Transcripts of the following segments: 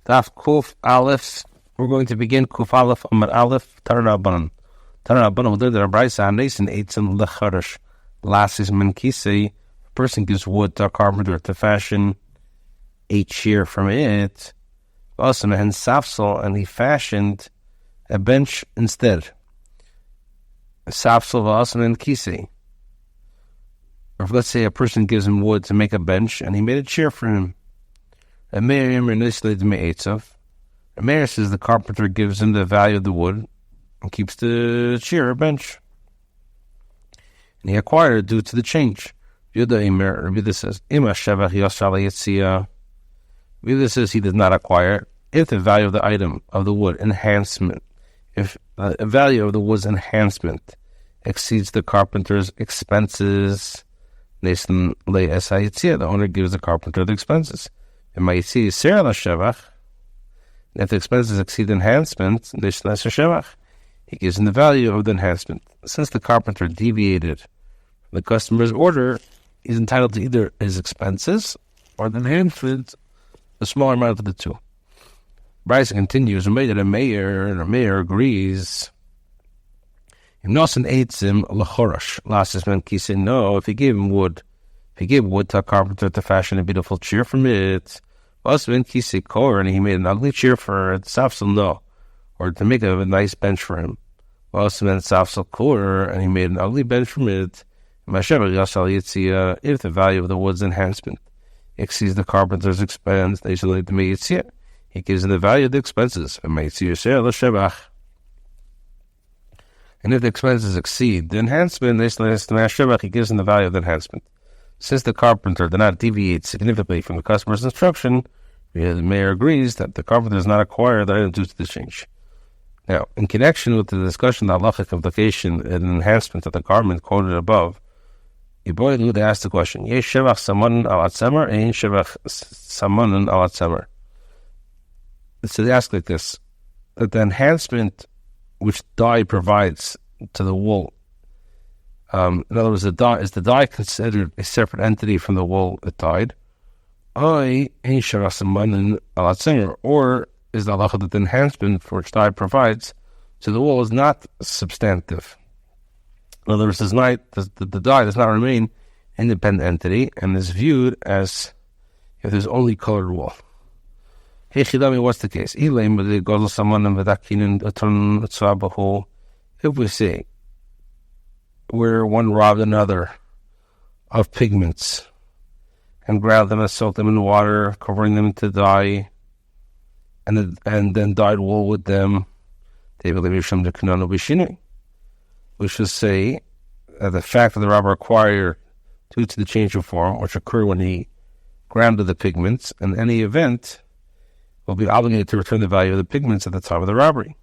Daf Kuf Aleph. We're going to begin Kuf Aleph Amar Aleph Tarabban. Tarabban will do the Rabbi Sandes and Eitzim Lecharash. Last is Menkisi. A person gives wood to a carpenter to fashion a chair from it. Also, and Safsel, and he fashioned a bench instead. Safsel also and Kisi. Or let's say a person gives him wood to make a bench, and he made a chair for him. A mayor says the carpenter gives him the value of the wood and keeps the chair or bench. And he acquired it due to the change. Rabbi says, Rabbi says he does not acquire if the value of the item of the wood enhancement, if the value of the wood's enhancement exceeds the carpenter's expenses, the owner gives the carpenter the expenses. And if the expenses exceed enhancement, he gives him the value of the enhancement. Since the carpenter deviated from the customer's order, he's entitled to either his expenses or the enhancement, a smaller amount of the two. Bryce continues, and the mayor agrees. No, if he gave him wood, to a carpenter to fashion a beautiful chair from it, and he made an ugly chair for it, or to make a nice bench for him, and he made an ugly bench from it, if the value of the wood's enhancement exceeds the carpenter's expense, he gives him the value of the expenses. And if the expenses exceed the enhancement, he gives him the value of the enhancement. Since the carpenter did not deviate significantly from the customer's instruction, the mayor agrees that the carpenter does not acquire the item due to the change. Now, in connection with the discussion of the halachic implication and enhancement of the garment quoted above, they asked the question, Yesh shevach samanin al atzemer, ein shevach samanin al atzemer. So they ask like this, that the enhancement which dye provides to the wool, in other words, is the dye considered a separate entity from the wool it dyed? Or is the halacha that the enhancement for which dye provides to the wool is not substantive? In other words, the dye does not remain an independent entity and is viewed as if there's only colored wool. Hey Chidami, what's the case? If we say where one robbed another of pigments and ground them and soaked them in water, covering them into dye, and then dyed wool with them, we should say that the fact that the robber acquired due to the change of form, which occurred when he grounded the pigments, in any event, will be obligated to return the value of the pigments at the time of the robbery.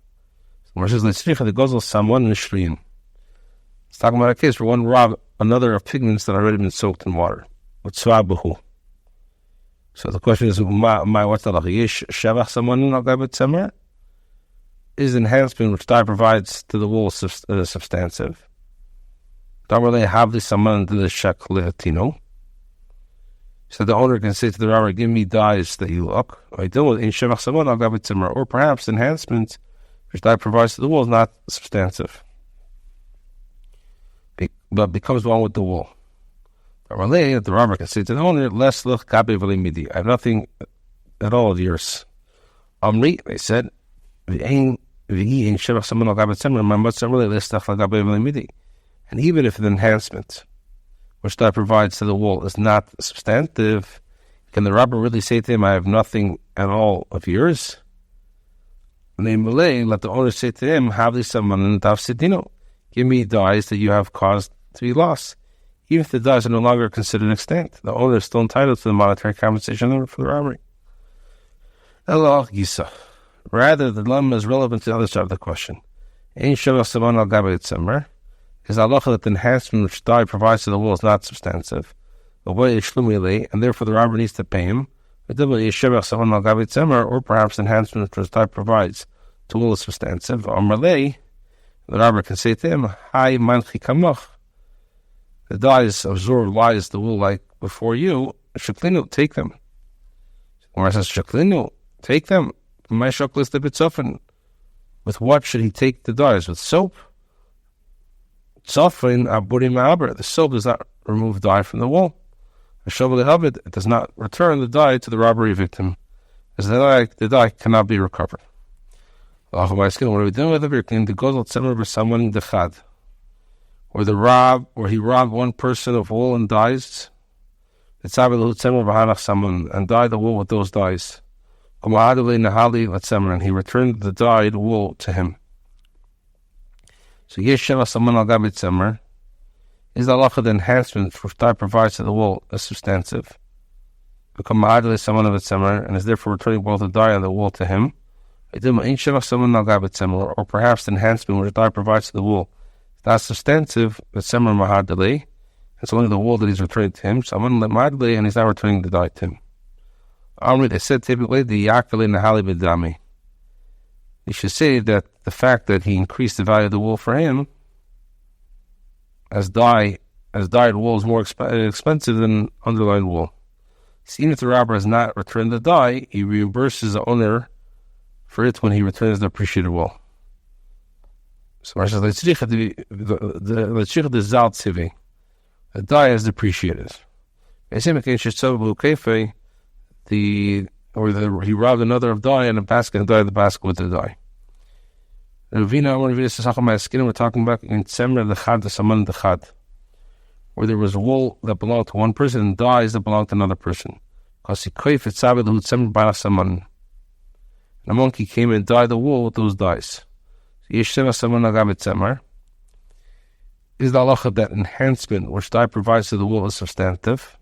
It's talking about a case where one robbed another of pigments that had already been soaked in water. So the question is, what's the halacha? Is enhancement which dye provides to the wool substantive? So the owner can say to the robber, give me dyes that you look. Or perhaps enhancement which dye provides to the wool is not substantive, but becomes one with the wool. The robber can say to the owner, I have nothing at all of yours. Amri, they said, and even if the enhancement which dye provides to the wool is not substantive, can the robber really say to him, I have nothing at all of yours? And in Malay, let the owner say to him, give me dyes that you have caused to be lost. Even if the dyes are no longer considered extant, the owner is still entitled to the monetary compensation for the robbery. Rather, the dilemma is relevant to the other side of the question. Is halacha that the enhancement which dye provides to the wool is not substantive, and therefore the robber needs to pay him, or perhaps the enhancement which dye provides to wool is substantive, the robber can say to him, Hi manchi kamach, the dyes absorb lies the wool like before you, shaklinu, take them. Or it says shaklinu, take them. With what should he take the dyes? With soap? The soap does not remove dye from the wool. It does not return the dye to the robbery victim, as the dye cannot be recovered. What are we doing with it? Or he robbed one person of wool and dyes, and dyed the wool with those dyes. And he returned the dyed wool to him. So is the halacha the enhancement which dye provides to the wool is substantive, and is therefore returning both the dye and the wool to him, or perhaps the enhancement which dye provides to the wool is not substantive, but it's only the wool that he's returning to him, and he's not returning the dye to him. They said typically the yakali nahali b'dami. You should say that the fact that he increased the value of the wool for him, as dyed wool is more expensive than underlined wool. So even if the robber has not returned the dye, he reimburses the owner for it when he returns the appreciated wool. So the dye is depreciated. He robbed another of dye and a basket and dyed the basket with the dye. We're talking about in Tzemer the Chad, the Saman the Chad, where there was wool that belonged to one person and dyes that belonged to another person. Because and a monkey came and dyed the wool with those dyes. Is the halacha that enhancement which dye provides to the wool is substantive?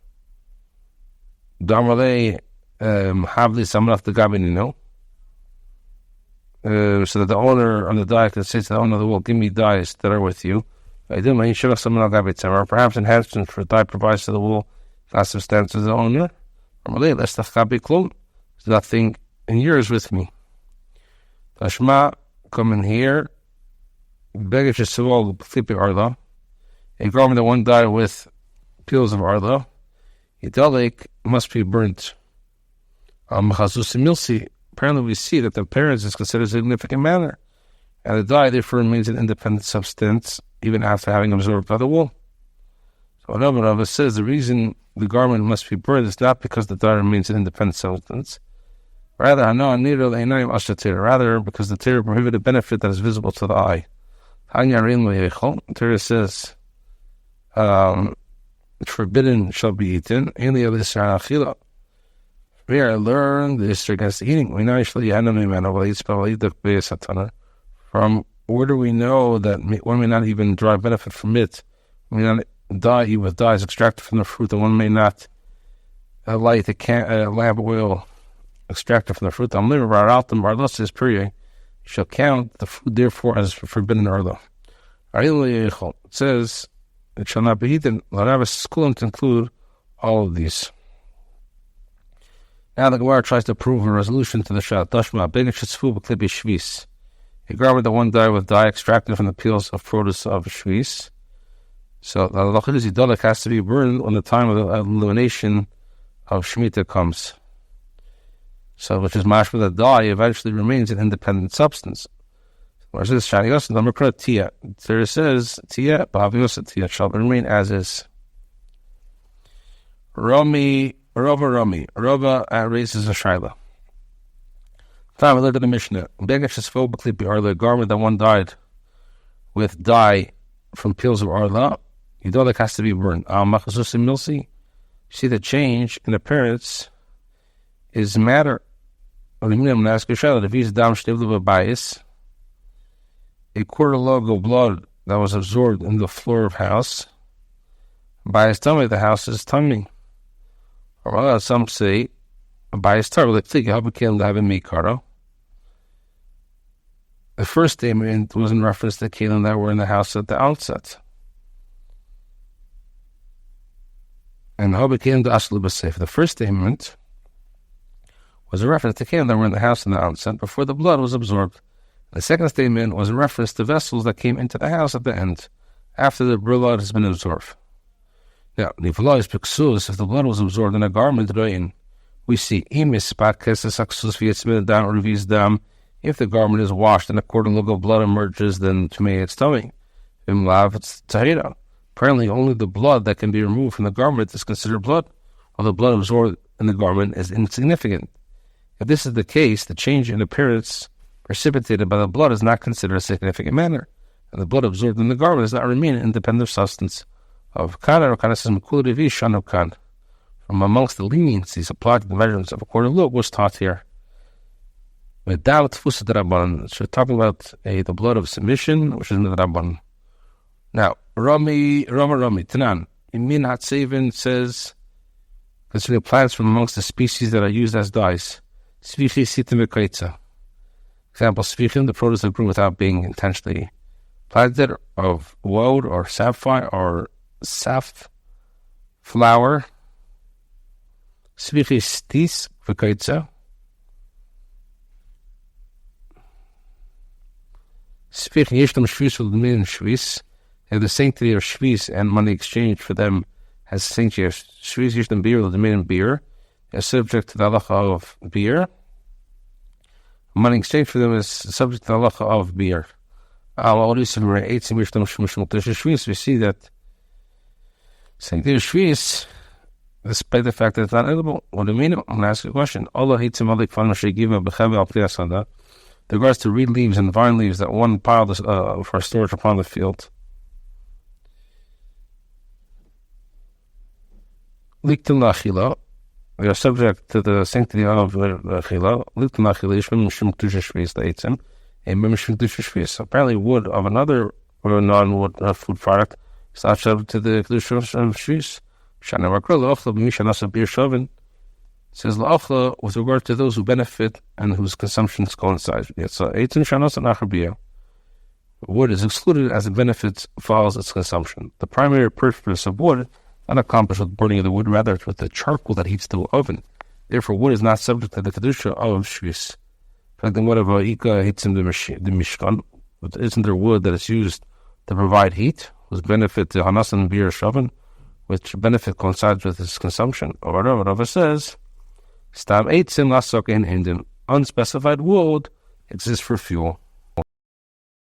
So that the owner of the dye can say to the owner of the wool, give me dyes that are with you. Or perhaps enhancement for dye provides to the wool not substantive to the owner. There's nothing in yours with me. Tashma, come in here. A garment that one dyed with peels of arla. Yidalik must be burnt. Apparently we see that the appearance is considered a significant matter, and the dye therefore remains an independent substance even after having absorbed by the wool. So Rabbi says the reason the garment must be burned is not because the dye remains an independent substance, rather because the Torah prohibited benefit that is visible to the eye. The Torah says it's forbidden shall be eaten. We are learned this against eating. From where do we know that one may not even derive benefit from it? We may not eat with dyes extracted from the fruit, and one may not light a lamp oil extracted from the fruit. You shall count the food therefore as forbidden arla. It says it shall not be eaten. To include all of these. Now the Gemara tries to prove a resolution to the shot. Dashma, a garment that one dyed with dye extracted from the peels of produce of shvis. So the halacha has to be burned when the time of the illumination of Shemitah comes. So which is mashma, the dye eventually remains an independent substance. Where is this? There it says tia, tia shall remain as is. Rami raises a shaila. Time we learned in the Mishnah. A garment that one dyed with dye from peels of arla, Yidolek has to be burned. See the change in appearance is matter. If he's dam bias, a quarter log of blood that was absorbed in the floor of house, by his tummy, the house is tummy. Or some say, by his tummy, the first statement was in reference to the kelim that were in the house at the outset. And the first statement was a reference to kelim that were in the house in the outset before the blood was absorbed. The second statement was a reference to vessels that came into the house at the end, after the blood has been absorbed. Now, if the blood was absorbed in a garment, We see if the garment is washed and a quarter of blood emerges, then tumei its tummy. Apparently, only the blood that can be removed from the garment is considered blood, while the blood absorbed in the garment is insignificant. If this is the case, the change in appearance precipitated by the blood is not considered a significant matter, and the blood absorbed in the garment does not remain an independent substance. Of Kana, or Kana says, from amongst the leniencies applied to the measurements of a quarter look was taught here. Without Fusa, so talking about the blood of submission, which is in the Rabban. Now, Rami, Tanan, Imin Hatsevin says, considering plants from amongst the species that are used as dyes. Svichi sitim v'kaitza. Example, svichim, the produce that grew without being intentionally planted, of woad or sapphire or saf flower. Svichi stis v'kaitza. Svichi yishtam shvis v'lmin shvis. If the sanctity of shvis and money exchange for them has sanctity of shvis yishtam beer v'lmin beer, is subject to the halacha of beer. Money exchange for them is subject to the halacha of beer. We see that sanctity of shvis, despite the fact that it's not edible. What do you mean? I'm going to ask you a question. With regards to reed leaves and vine leaves that one piled for storage upon the field. They are subject to the sanctity of Chila. Apparently, wood of another or non-wood food product is not subject to the Kedusha of Shvis. Says La'achla with regard to those who benefit and whose consumptions coincide. Wood is excluded as the benefit follows its consumption. The primary purpose of wood not accomplished with burning of the wood, rather it's with the charcoal that heats the oven. Therefore, wood is not subject to the Kedusha of Shvis. In fact, the wood of Ika heats in the Mishkan, but isn't there wood that is used to provide heat, whose benefit to Hanas and Bir Shavan, which benefit coincides with its consumption? Or Rava says, Stam Eitzim Lasok in Hindim, unspecified wood exists for fuel.